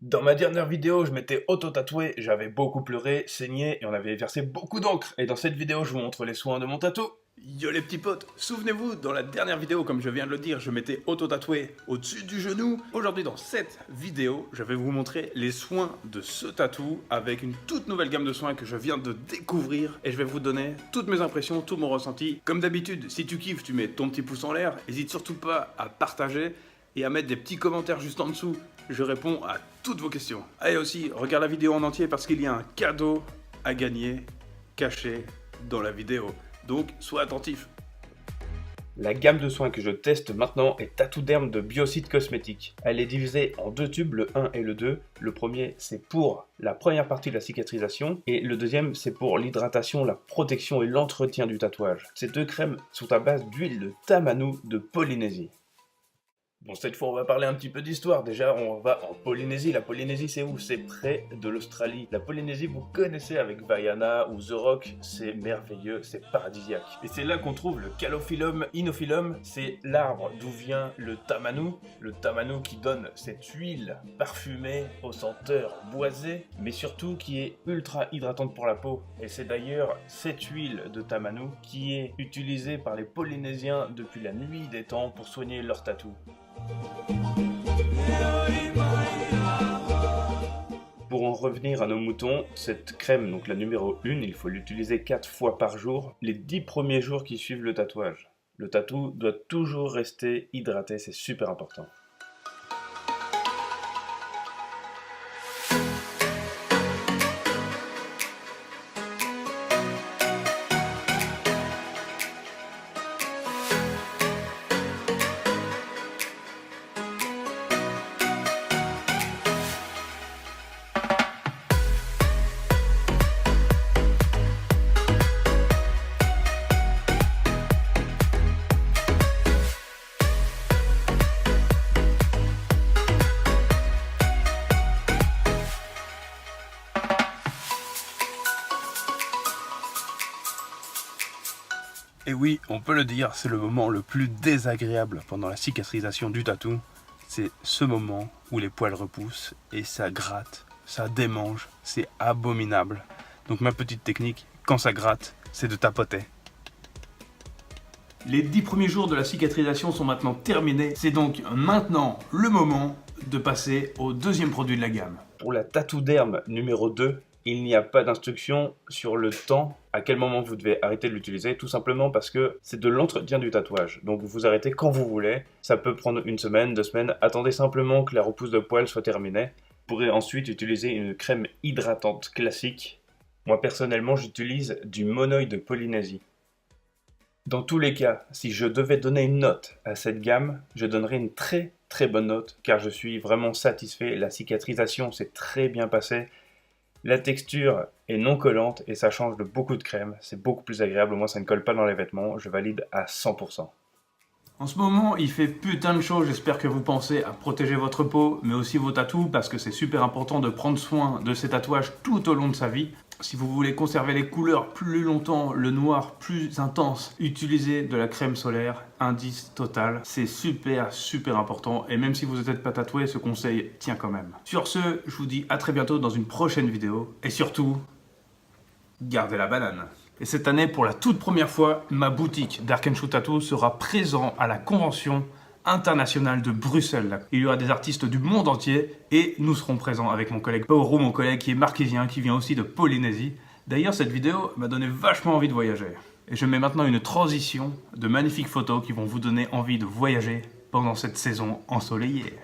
Dans ma dernière vidéo, je m'étais auto-tatoué, j'avais beaucoup pleuré, saigné et on avait versé beaucoup d'encre. Et dans cette vidéo, je vous montre les soins de mon tatou. Yo les petits potes, souvenez-vous, dans la dernière vidéo, comme je viens de le dire, je m'étais auto-tatoué au-dessus du genou. Aujourd'hui, dans cette vidéo, je vais vous montrer les soins de ce tatou avec une toute nouvelle gamme de soins que je viens de découvrir. Et je vais vous donner toutes mes impressions, tout mon ressenti. Comme d'habitude, si tu kiffes, tu mets ton petit pouce en l'air. N'hésite surtout pas à partager et à mettre des petits commentaires juste en dessous. Je réponds à toutes vos questions. Allez aussi, regarde la vidéo en entier parce qu'il y a un cadeau à gagner caché dans la vidéo. Donc, sois attentif. La gamme de soins que je teste maintenant est Tattoo-Derm de Biocide Cosmétiques. Elle est divisée en deux tubes, le 1 et le 2. Le premier, c'est pour la première partie de la cicatrisation et le deuxième, c'est pour l'hydratation, la protection et l'entretien du tatouage. Ces deux crèmes sont à base d'huile de Tamanu de Polynésie. Bon, cette fois, on va parler un petit peu d'histoire. Déjà, on va en Polynésie. La Polynésie, c'est où? C'est près de l'Australie. La Polynésie, vous connaissez avec Vaiana ou The Rock. C'est merveilleux, c'est paradisiaque. Et c'est là qu'on trouve le Calophyllum inophyllum. C'est l'arbre d'où vient le tamanu. Le tamanu qui donne cette huile parfumée aux senteurs boisées, mais surtout qui est ultra hydratante pour la peau. Et c'est d'ailleurs cette huile de tamanu qui est utilisée par les Polynésiens depuis la nuit des temps pour soigner leurs tatous. Pour en revenir à nos moutons, cette crème, donc la numéro 1, il faut l'utiliser 4 fois par jour, les 10 premiers jours qui suivent le tatouage. Le tatou doit toujours rester hydraté, c'est super important. Et oui, on peut le dire, c'est le moment le plus désagréable pendant la cicatrisation du tatou. C'est ce moment où les poils repoussent et ça gratte, ça démange, c'est abominable. Donc ma petite technique, quand ça gratte, c'est de tapoter. Les 10 premiers jours de la cicatrisation sont maintenant terminés. C'est donc maintenant le moment de passer au deuxième produit de la gamme. Pour la Tattoo-Derm numéro 2, il n'y a pas d'instruction sur le temps, à quel moment vous devez arrêter de l'utiliser, tout simplement parce que c'est de l'entretien du tatouage. Donc vous arrêtez quand vous voulez, ça peut prendre 1 semaine, 2 semaines, attendez simplement que la repousse de poils soit terminée. Vous pourrez ensuite utiliser une crème hydratante classique. Moi personnellement j'utilise du monoï de Polynésie. Dans tous les cas, si je devais donner une note à cette gamme, je donnerais une très bonne note car je suis vraiment satisfait, la cicatrisation s'est très bien passée. La texture est non collante et ça change de beaucoup de crème, c'est beaucoup plus agréable, au moins ça ne colle pas dans les vêtements, je valide à 100%. En ce moment, il fait putain de chaud, j'espère que vous pensez à protéger votre peau, mais aussi vos tatous, parce que c'est super important de prendre soin de ces tatouages tout au long de sa vie. Si vous voulez conserver les couleurs plus longtemps, le noir plus intense, utilisez de la crème solaire, indice total. C'est super important, et même si vous n'êtes pas tatoué, ce conseil tient quand même. Sur ce, je vous dis à très bientôt dans une prochaine vidéo, et surtout, gardez la banane. Et cette année, pour la toute première fois, ma boutique Dark & Shoe Tattoo sera présent à la convention internationale de Bruxelles. Il y aura des artistes du monde entier et nous serons présents avec mon collègue Paoro, mon collègue qui est marquésien, qui vient aussi de Polynésie. D'ailleurs, cette vidéo m'a donné vachement envie de voyager. Et je mets maintenant une transition de magnifiques photos qui vont vous donner envie de voyager pendant cette saison ensoleillée.